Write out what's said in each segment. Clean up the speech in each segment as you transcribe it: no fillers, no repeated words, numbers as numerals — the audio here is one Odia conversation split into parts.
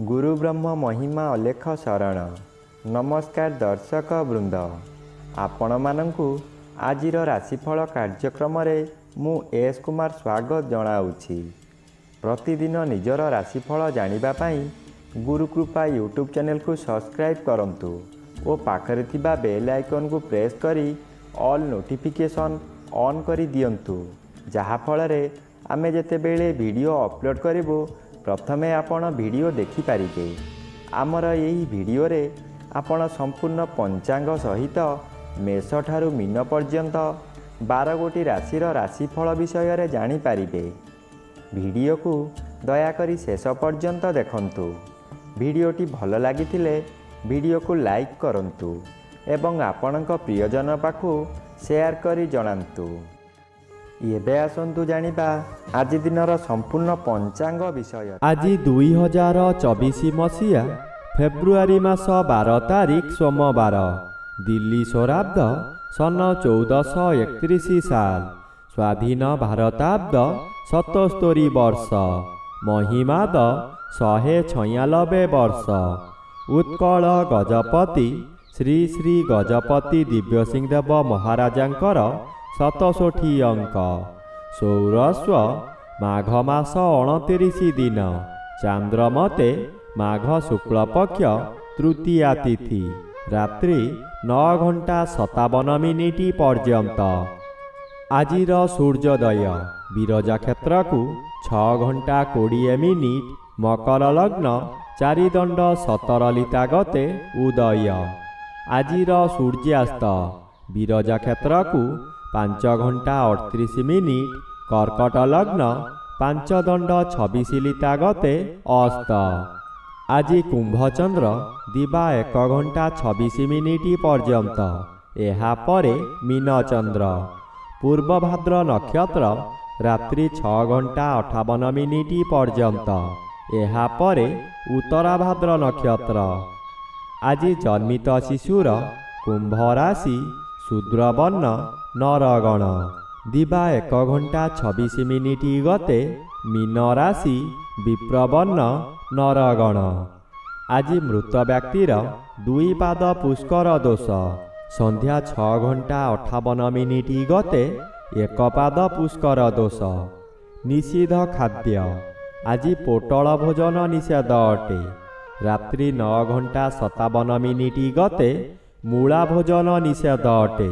गुरु ब्रह्म महिमा अलेख शरण। नमस्कार दर्शक वृंद, आपण मानंकु आजिर राशिफल कार्यक्रम मु एस कुमार स्वागत जनाऊँगी। प्रतिदिन निजर राशिफल जानिबा पाई गुरुकृपा यूट्यूब चैनल को सब्सक्राइब करंतु और पाखरे थिबा बेल आइकन को प्रेस करी ऑल नोटिफिकेशन ऑन करी दियंतु, जहा फलरे आमे जेतेबेले वीडियो अपलोड करिवो प्रथमे आपण वीडियो देखि पारिबे। आमर यही वीडियो रे आपण संपूर्ण पंचांग सहित मेष ठारू मीन पर्यंत 12 गोटी राशिर राशिफल विषय रे जानि पारिबे। वीडियो को दयाकरी शेष पर्यंत देखंतु। वीडियोटी भल लागिथिले वीडियो को लाइक करंतु एवं आपणक प्रियजन पाखु शेयर करी जणांतु। एबे आसंतु जानिबा आज दिनर संपूर्ण पंचांग विषय। आज 2024 मसीहा फेब्रुआरी मास 12 तारिख सोमवार, दिल्ली सौराब्द सन 1431 साल, स्वाधीन भारताब्द 77 वर्ष, महिमाद 196 वर्ष। उत्कल गजपति श्री श्री गजपति दिव्यसिंहदेव महाराजांकर 67 अंक। सौरस्व माघ मास 29 दिन, चांद्रमते माघ शुक्ल पक्ष तृतीया तिथि, रात्रि 9 घंटा 57 मिनिट पर्यंत। आजिर सूर्योदय विरजा क्षेत्र को 6 घंटा 20 मिनिट, मकर लग्न 4 दंड 17 लिता गते उदय। आजिर सूर्यास्त विरजा क्षेत्र को 5 घंटा 38 मिनिट, कर्कट लग्न 5 दंड 26 लिता गते अस्त। आज कुंभचंद्र दिबा 1 घंटा 26 मिनिट पर्यंत, एहा परे मीन चंद्र। पूर्व भाद्र नक्षत्र रात्रि 6 घंटा 58 मिनिट पर्यंत, एहा परे उत्तरा भाद्र नक्षत्र। आज जन्मित शिशुर कुंभ राशि, शूद्र वर्ण नरगण, दिबा 1 घंटा 26 मिनिट गते मीन राशि, विप्रवर्ण नरगण। आज मृत व्यक्तिर 2 पाद पुष्कर दोष, संध्या 6 घंटा 58 मिनिट गते 1 पाद पुष्कर दोष। निषिद्ध खाद्य आज पोटल भोजन निषेध अटे। रात्रि 9 घंटा 57 मिनिट गते मूला भोजन निषेध अटे।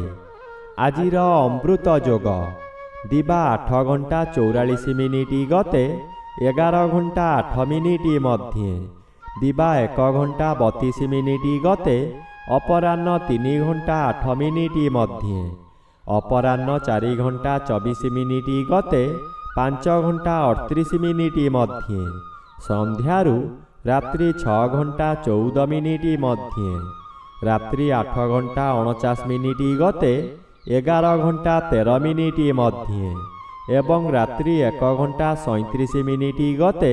आजिर अमृत जोग दिबा 8 घंटा 44 मिनिट गते 11 घंटा 8 मिनिट मध्य, दिबा 1 घंटा 32 मिनिट गते अपराह्न 3 घंटा 8 मिनिट मध्य, अपराह्न 4 घंटा 24 मिनिट गते 5 घंटा 38 मिनिट मध्य, संध्यारू रात्रि 6 घंटा 14 मिनिट मध्य, रात्रि 8 घंटा 49 मिनिट गते 11 घंटा 13 मिनिट मध्य, एवं रात्रि 1 घंटा 37 मिनिट गते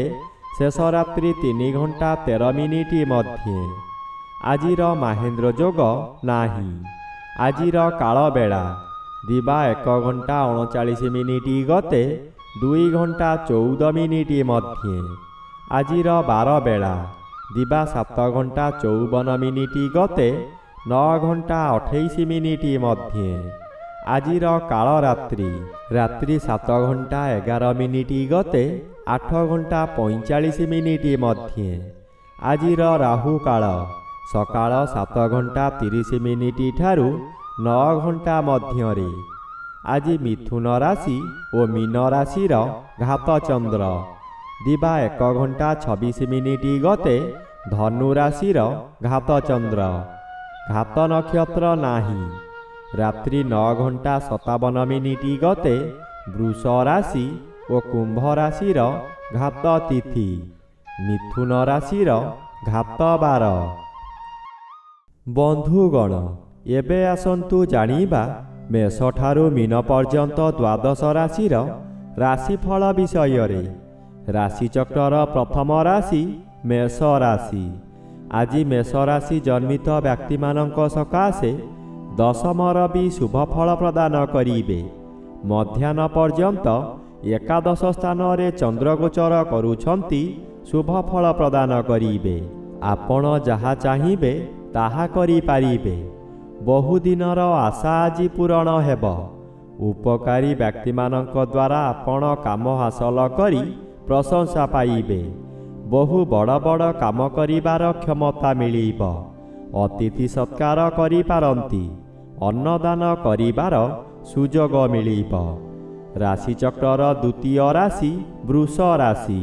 शेष रात्रि 3 घंटा 13 मिनिट मध्य। आजिर महेंद्र जोग नाही। आजिर काल बेला दिबा 1 घंटा 39 मिनिट गते 2 घंटा 14 मिनिट मध्य। आजिर बार बेला दिबा 7 घंटा 54 मिनिट गते 9 घंटा 28 मिनिट मध्य। आजिर काल रात्रि रात्रि 7 घंटा 11 मिनिट गते 8 घंटा 45 मिनिट मध्य। आजिर राहु काल सकाळ 7 घंटा 30 मिनिट ठारू 9 घंटा मध्य। आज मिथुन राशि और मीन राशिर घात चंद्र, दिबा 1 घंटा 26 मिनिट गते धनु राशिर घात चंद्र। घात नक्षत्र नाही। रात्रि 9 घंटा 57 मिनिट गते वृष राशि और कुंभ राशिर घात तिथि, मिथुन राशिर घात बार। बंधुगण एबे आसंतु जानिबा मेष ठारू मीन पर्यंत 12 राशिर राशिफल विषय रे। राशिचक्र प्रथम राशि मेष राशि। आज मेष राशि जन्मित व्यक्ति मानक सकाशे दशम रवि शुभ फल प्रदान करिबे। मध्याह्न पर्यंत एकादश स्थान रे चंद्र गोचर करुछंती ଶୁଭ ଫଳ ପ୍ରଦାନ କରିବେ। ଆପଣ ଯାହା ଚାହିଁବେ ତାହା କରିପାରିବେ। ବହୁଦିନର ଆଶା ଆଜି ପୂରଣ ହେବ। ଉପକାରୀ ବ୍ୟକ୍ତିମାନଙ୍କ ଦ୍ୱାରା ଆପଣ କାମ ହାସଲ କରି ପ୍ରଶଂସା ପାଇବେ। ବହୁ ବଡ଼ ବଡ଼ କାମ କରିବାର କ୍ଷମତା ମିଳିବ। ଅତିଥି ସତ୍କାର କରିପାରନ୍ତି। ଅନ୍ନଦାନ କରିବାର ସୁଯୋଗ ମିଳିବ। ରାଶିଚକ୍ରର ଦ୍ୱିତୀୟ ରାଶି ବୃଷ ରାଶି।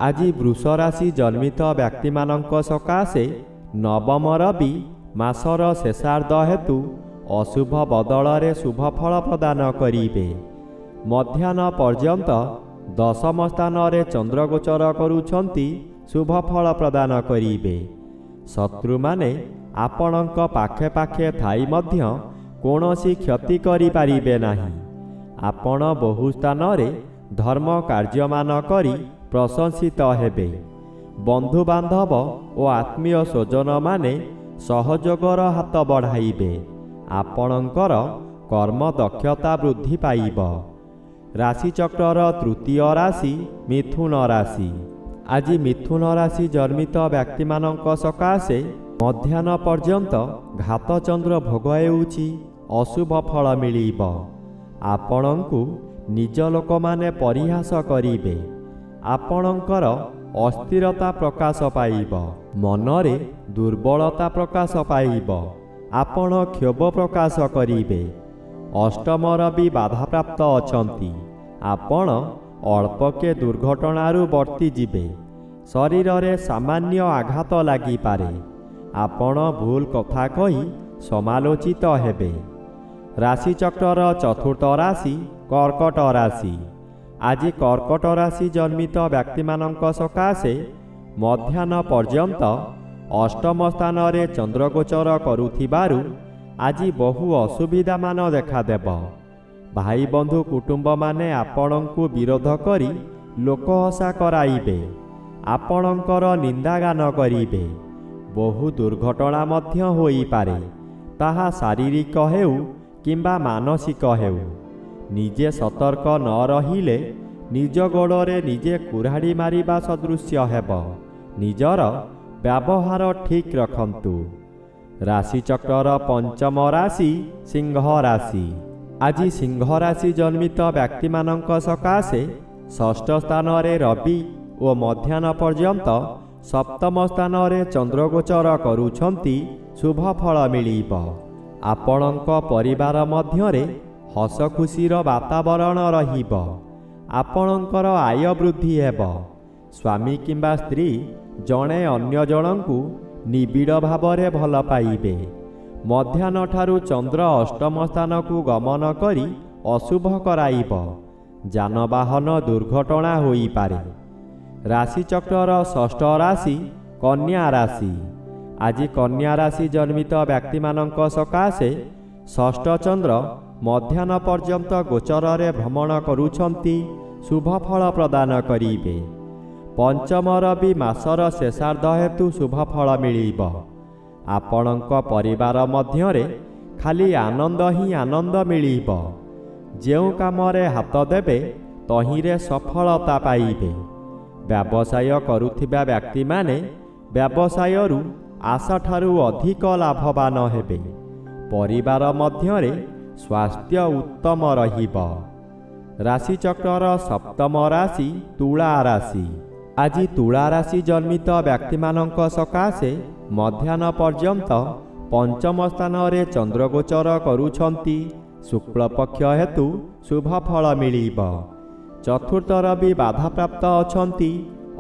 ଆଜି ବୃଷ ରାଶି ଜନ୍ମିତ ବ୍ୟକ୍ତିମାନଙ୍କ ସକାଶେ ନବମ ରବି ମାସର ଶେଷାର୍ଦ୍ଧ ହେତୁ ଅଶୁଭ ବଦଳରେ ଶୁଭ ଫଳ ପ୍ରଦାନ କରିବେ। ମଧ୍ୟାହ୍ନ ପର୍ଯ୍ୟନ୍ତ ଦଶମ ସ୍ଥାନରେ ଚନ୍ଦ୍ରଗୋଚର କରୁଛନ୍ତି ଶୁଭ ଫଳ ପ୍ରଦାନ କରିବେ। ଶତ୍ରୁମାନେ ଆପଣଙ୍କ ପାଖେ ପାଖେ ଥାଇ ମଧ୍ୟ କୌଣସି କ୍ଷତି କରିପାରିବେ ନାହିଁ। ଆପଣ ବହୁ ସ୍ଥାନରେ ଧର୍ମ କାର୍ଯ୍ୟମାନ କରି ପ୍ରଶଂସିତ ହେବେ। ବନ୍ଧୁବାନ୍ଧବ ଓ ଆତ୍ମୀୟ ସ୍ୱଜନମାନେ ସହଯୋଗର ହାତ ବଢ଼ାଇବେ। ଆପଣଙ୍କର କର୍ମ ଦକ୍ଷତା ବୃଦ୍ଧି ପାଇବ। ରାଶିଚକ୍ରର ତୃତୀୟ ରାଶି ମିଥୁନ ରାଶି। ଆଜି ମିଥୁନ ରାଶି ଜନ୍ମିତ ବ୍ୟକ୍ତିମାନଙ୍କ ସକାଶେ ମଧ୍ୟାହ୍ନ ପର୍ଯ୍ୟନ୍ତ ଘାତଚନ୍ଦ୍ର ଭୋଗ ହେଉଛି ଅଶୁଭ ଫଳ ମିଳିବ। ଆପଣଙ୍କୁ ନିଜ ଲୋକମାନେ ପରିହାସ କରିବେ। ଆପଣଙ୍କର ଅସ୍ଥିରତା ପ୍ରକାଶ ପାଇବ। ମନରେ ଦୁର୍ବଳତା ପ୍ରକାଶ ପାଇବ। ଆପଣ କ୍ଷୋଭ ପ୍ରକାଶ କରିବେ। ଅଷ୍ଟମ ରବି ବାଧାପ୍ରାପ୍ତ ଅଛନ୍ତି। ଆପଣ ଅଳ୍ପକେ ଦୁର୍ଘଟଣାରୁ ବର୍ତ୍ତିଯିବେ। ଶରୀରରେ ସାମାନ୍ୟ ଆଘାତ ଲାଗିପାରେ। ଆପଣ ଭୁଲ କଥା କହି ସମାଲୋଚିତ ହେବେ। ରାଶିଚକ୍ରର ଚତୁର୍ଥ ରାଶି କର୍କଟ ରାଶି। ଆଜି କର୍କଟ ରାଶି ଜନ୍ମିତ ବ୍ୟକ୍ତିମାନଙ୍କ ସକାଶେ ମଧ୍ୟାହ୍ନ ପର୍ଯ୍ୟନ୍ତ ଅଷ୍ଟମ ସ୍ଥାନରେ ଚନ୍ଦ୍ରଗୋଚର କରୁଥିବାରୁ ଆଜି ବହୁ ଅସୁବିଧାମାନ ଦେଖାଦେବ। ଭାଇ ବନ୍ଧୁ କୁଟୁମ୍ବମାନେ ଆପଣଙ୍କୁ ବିରୋଧ କରି ଲୋକହସା କରାଇବେ। ଆପଣଙ୍କର ନିନ୍ଦାଗାନ କରିବେ। ବହୁ ଦୁର୍ଘଟଣା ମଧ୍ୟ ହୋଇପାରେ। ତାହା ଶାରୀରିକ ହେଉ କିମ୍ବା ମାନସିକ ହେଉ। ନିଜେ ସତର୍କ ନ ରହିଲେ ନିଜ ଗୋଡ଼ରେ ନିଜେ କୁରାଢ଼ି ମାରିବା ସଦୃଶ୍ୟ ହେବ। ନିଜର ବ୍ୟବହାର ଠିକ୍ ରଖନ୍ତୁ। ରାଶିଚକ୍ରର ପଞ୍ଚମ ରାଶି ସିଂହ ରାଶି। ଆଜି ସିଂହ ରାଶି ଜନ୍ମିତ ବ୍ୟକ୍ତିମାନଙ୍କ ସକାଶେ ଷଷ୍ଠ ସ୍ଥାନରେ ରବି ଓ ମଧ୍ୟାହ୍ନ ପର୍ଯ୍ୟନ୍ତ ସପ୍ତମ ସ୍ଥାନରେ ଚନ୍ଦ୍ରଗୋଚର କରୁଛନ୍ତି ଶୁଭ ଫଳ ମିଳିବ। ଆପଣଙ୍କ ପରିବାର ମଧ୍ୟରେ ହସ ଖୁସିର ବାତାବରଣ ରହିବ। ଆପଣଙ୍କର ଆୟ ବୃଦ୍ଧି ହେବ। ସ୍ୱାମୀ କିମ୍ବା ସ୍ତ୍ରୀ ଜଣେ ଅନ୍ୟ ଜଣଙ୍କୁ ନିବିଡ଼ ଭାବରେ ଭଲ ପାଇବେ। ମଧ୍ୟାହ୍ନଠାରୁ ଚନ୍ଦ୍ର ଅଷ୍ଟମ ସ୍ଥାନକୁ ଗମନ କରି ଅଶୁଭ କରାଇବ। ଯାନବାହନ ଦୁର୍ଘଟଣା ହୋଇପାରେ। ରାଶିଚକ୍ରର ଷଷ୍ଠ ରାଶି କନ୍ୟା ରାଶି। ଆଜି କନ୍ୟା ରାଶି ଜନ୍ମିତ ବ୍ୟକ୍ତିମାନଙ୍କ ସକାଶେ ଷଷ୍ଠ ଚନ୍ଦ୍ର ମଧ୍ୟାହ୍ନ ପର୍ଯ୍ୟନ୍ତ ଗୋଚରରେ ଭ୍ରମଣ କରୁଛନ୍ତି ଶୁଭ ଫଳ ପ୍ରଦାନ କରିବେ। ପଞ୍ଚମ ରବି ମାସର ଶେଷାର୍ଦ୍ଧ ହେତୁ ଶୁଭ ଫଳ ମିଳିବ। ଆପଣଙ୍କ ପରିବାର ମଧ୍ୟରେ ଖାଲି ଆନନ୍ଦ ହିଁ ଆନନ୍ଦ ମିଳିବ। ଯେଉଁ କାମରେ ହାତ ଦେବେ ତହିଁରେ ସଫଳତା ପାଇବେ। ବ୍ୟବସାୟ କରୁଥିବା ବ୍ୟକ୍ତିମାନେ ବ୍ୟବସାୟରୁ ଆଶାଠାରୁ ଅଧିକ ଲାଭବାନ ହେବେ। ପରିବାର ମଧ୍ୟରେ ସ୍ୱାସ୍ଥ୍ୟ ଉତ୍ତମ ରହିବ। ରାଶିଚକ୍ରର ସପ୍ତମ ରାଶି ତୁଳା ରାଶି। ଆଜି ତୁଳା ରାଶି ଜନ୍ମିତ ବ୍ୟକ୍ତିମାନଙ୍କ ସକାଶେ ମଧ୍ୟାହ୍ନ ପର୍ଯ୍ୟନ୍ତ ପଞ୍ଚମ ସ୍ଥାନରେ ଚନ୍ଦ୍ରଗୋଚର କରୁଛନ୍ତି ଶୁକ୍ଳପକ୍ଷ ହେତୁ ଶୁଭ ଫଳ ମିଳିବ। ଚତୁର୍ଥ ରବି ବାଧାପ୍ରାପ୍ତ ଅଛନ୍ତି।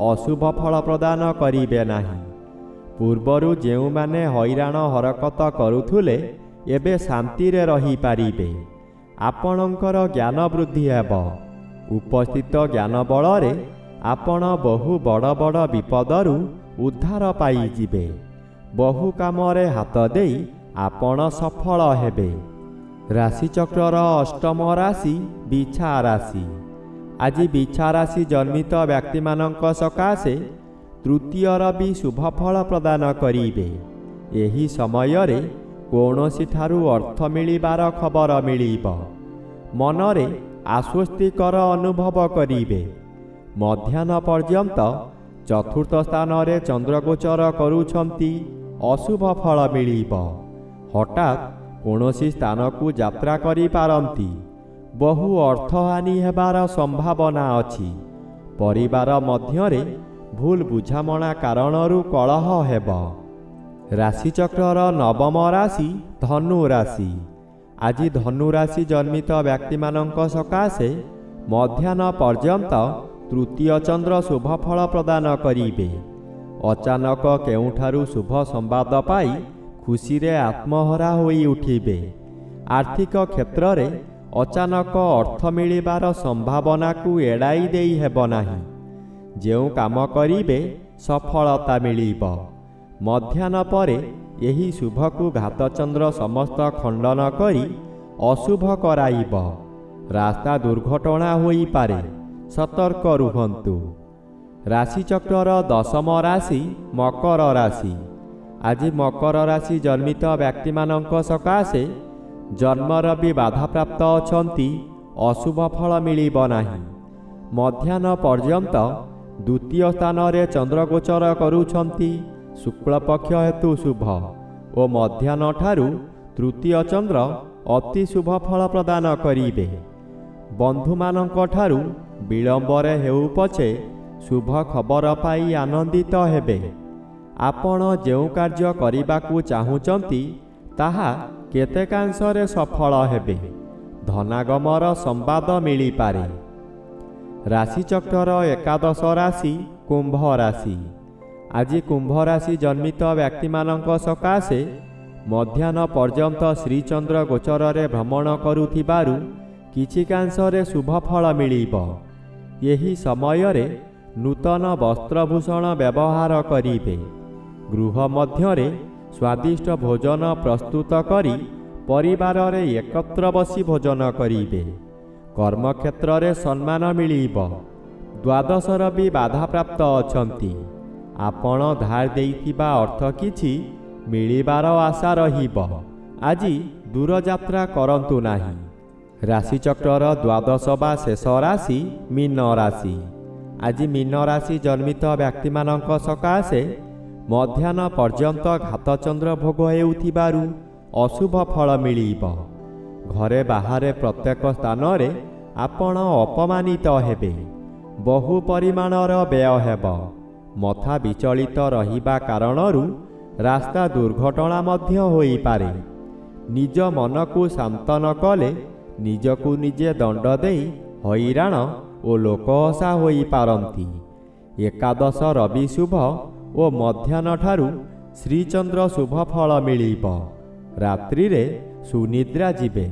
ଅଶୁଭ ଫଳ ପ୍ରଦାନ କରିବେ ନାହିଁ। ପୂର୍ବରୁ ଯେଉଁମାନେ ହଇରାଣ ହରକତ କରୁଥିଲେ ଏବେ ଶାନ୍ତିରେ ରହିପାରିବେ। ଆପଣଙ୍କର ଜ୍ଞାନ ବୃଦ୍ଧି ହେବ। ଉପସ୍ଥିତ ଜ୍ଞାନ ବଳରେ ଆପଣ ବହୁ ବଡ଼ ବଡ଼ ବିପଦରୁ ଉଦ୍ଧାର ପାଇଯିବେ। ବହୁ କାମରେ ହାତ ଦେଇ ଆପଣ ସଫଳ ହେବେ। ରାଶିଚକ୍ରର ଅଷ୍ଟମ ରାଶି ବିଛା ରାଶି। ଆଜି ବିଛା ରାଶି ଜନ୍ମିତ ବ୍ୟକ୍ତିମାନଙ୍କ ସକାଶେ ତୃତୀୟ ରବି ଶୁଭ ଫଳ ପ୍ରଦାନ କରିବେ। ଏହି ସମୟରେ କୌଣସିଠାରୁ ଅର୍ଥ ମିଳିବାର ଖବର ମିଳିବ। ମନରେ ଆଶ୍ୱସ୍ତିକର ଅନୁଭବ କରିବେ। ମଧ୍ୟାହ୍ନ ପର୍ଯ୍ୟନ୍ତ ଚତୁର୍ଥ ସ୍ଥାନରେ ଚନ୍ଦ୍ରଗୋଚର କରୁଛନ୍ତି, ଅଶୁଭ ଫଳ ମିଳିବ। ହଠାତ୍ କୌଣସି ସ୍ଥାନକୁ ଯାତ୍ରା କରିପାରନ୍ତି। ବହୁ ଅର୍ଥହାନି ହେବାର ସମ୍ଭାବନା ଅଛି। ପରିବାର ମଧ୍ୟରେ ଭୁଲ ବୁଝାମଣା କାରଣରୁ କଳହ ହେବ। ରାଶିଚକ୍ରର ନବମ ରାଶି ଧନୁ ରାଶି। ଆଜି ଧନୁ ରାଶି ଜନ୍ମିତ ବ୍ୟକ୍ତିମାନଙ୍କ ସକାଶେ ମଧ୍ୟାହ୍ନ ପର୍ଯ୍ୟନ୍ତ ତୃତୀୟ ଚନ୍ଦ୍ର ଶୁଭ ଫଳ ପ୍ରଦାନ କରିବେ। ଅଚାନକ କେଉଁଠାରୁ ଶୁଭ ସମ୍ବାଦ ପାଇ ଖୁସିରେ ଆତ୍ମହରା ହୋଇ ଉଠିବେ। ଆର୍ଥିକ କ୍ଷେତ୍ରରେ ଅଚାନକ ଅର୍ଥ ମିଳିବାର ସମ୍ଭାବନାକୁ ଏଡ଼ାଇ ଦେଇ ହେବ ନାହିଁ। ଯେଉଁ କାମ କରିବେ ସଫଳତା ମିଳିବ। ମଧ୍ୟାହ୍ନ ପରେ ଏହି ଶୁଭକୁ ଘାତଚନ୍ଦ୍ର ସମସ୍ତ ଖଣ୍ଡନ କରି ଅଶୁଭ କରାଇବ। ରାସ୍ତା ଦୁର୍ଘଟଣା ହୋଇପାରେ, ସତର୍କ ରୁହନ୍ତୁ। ରାଶିଚକ୍ରର ଦଶମ ରାଶି ମକର ରାଶି। ଆଜି ମକର ରାଶି ଜନ୍ମିତ ବ୍ୟକ୍ତିମାନଙ୍କ ସକାଶେ ଜନ୍ମର ବି ବାଧାପ୍ରାପ୍ତ ଅଛନ୍ତି। ଅଶୁଭ ଫଳ ମିଳିବ ନାହିଁ। ମଧ୍ୟାହ୍ନ ପର୍ଯ୍ୟନ୍ତ ଦ୍ୱିତୀୟ ସ୍ଥାନରେ ଚନ୍ଦ୍ରଗୋଚର କରୁଛନ୍ତି। ଶୁକ୍ଳପକ୍ଷ ହେତୁ ଶୁଭ ଓ ମଧ୍ୟାହ୍ନଠାରୁ ତୃତୀୟ ଚନ୍ଦ୍ର ଅତି ଶୁଭ ଫଳ ପ୍ରଦାନ କରିବେ। ବନ୍ଧୁମାନଙ୍କଠାରୁ ବିଳମ୍ବରେ ହେଉ ପଛେ ଶୁଭ ଖବର ପାଇ ଆନନ୍ଦିତ ହେବେ। ଆପଣ ଯେଉଁ କାର୍ଯ୍ୟ କରିବାକୁ ଚାହୁଁଛନ୍ତି ତାହା କେତେକାଂଶରେ ସଫଳ ହେବେ। ଧନାଗମର ସମ୍ବାଦ ମିଳିପାରେ। ରାଶିଚକ୍ରର ଏକାଦଶ ରାଶି କୁମ୍ଭ ରାଶି। ଆଜି କୁମ୍ଭ ରାଶି ଜନ୍ମିତ ବ୍ୟକ୍ତିମାନଙ୍କ ସକାଶେ ମଧ୍ୟାହ୍ନ ପର୍ଯ୍ୟନ୍ତ ଶ୍ରୀଚନ୍ଦ୍ର ଗୋଚରରେ ଭ୍ରମଣ କରୁଥିବାରୁ କିଛିକାଂଶରେ ଶୁଭ ଫଳ ମିଳିବ। ଏହି ସମୟରେ ନୂତନ ବସ୍ତ୍ରଭୂଷଣ ବ୍ୟବହାର କରିବେ। ଗୃହ ମଧ୍ୟରେ ସ୍ୱାଦିଷ୍ଟ ଭୋଜନ ପ୍ରସ୍ତୁତ କରି ପରିବାରରେ ଏକତ୍ର ବସି ଭୋଜନ କରିବେ। କର୍ମକ୍ଷେତ୍ରରେ ସମ୍ମାନ ମିଳିବ। ଦ୍ୱାଦଶର ବି ବାଧାପ୍ରାପ୍ତ ଅଛନ୍ତି। ଆପଣ ଧାର ଦେଇଥିବା ଅର୍ଥ କିଛି ମିଳିବାର ଆଶା ରହିବ। ଆଜି ଦୂରଯାତ୍ରା କରନ୍ତୁ ନାହିଁ। ରାଶିଚକ୍ରର ଦ୍ୱାଦଶ ବା ଶେଷ ରାଶି ମୀନ ରାଶି। ଆଜି ମୀନ ରାଶି ଜନ୍ମିତ ବ୍ୟକ୍ତିମାନଙ୍କ ସକାଶେ ମଧ୍ୟାହ୍ନ ପର୍ଯ୍ୟନ୍ତ ଘାତଚନ୍ଦ୍ର ଭୋଗ ହେଉଥିବାରୁ ଅଶୁଭ ଫଳ ମିଳିବ। ଘରେ ବାହାରେ ପ୍ରତ୍ୟେକ ସ୍ଥାନରେ ଆପଣ ଅପମାନିତ ହେବେ। ବହୁ ପରିମାଣର ବ୍ୟୟ ହେବ। ମଥା ବିଚଳିତ ରହିବା କାରଣରୁ ରାସ୍ତା ଦୁର୍ଘଟଣା ମଧ୍ୟ ହୋଇପାରେ। ନିଜ ମନକୁ ଶାନ୍ତ ନ କଲେ ନିଜକୁ ନିଜେ ଦଣ୍ଡ ଦେଇ ହଇରାଣ ଓ ଲୋକହସା ହୋଇପାରନ୍ତି। ଏକାଦଶ ରବି ଶୁଭ ଓ ମଧ୍ୟାହ୍ନଠାରୁ ଶ୍ରୀଚନ୍ଦ୍ର ଶୁଭ ଫଳ ମିଳିବ। ରାତ୍ରିରେ ସୁନିଦ୍ରା ଯିବେ।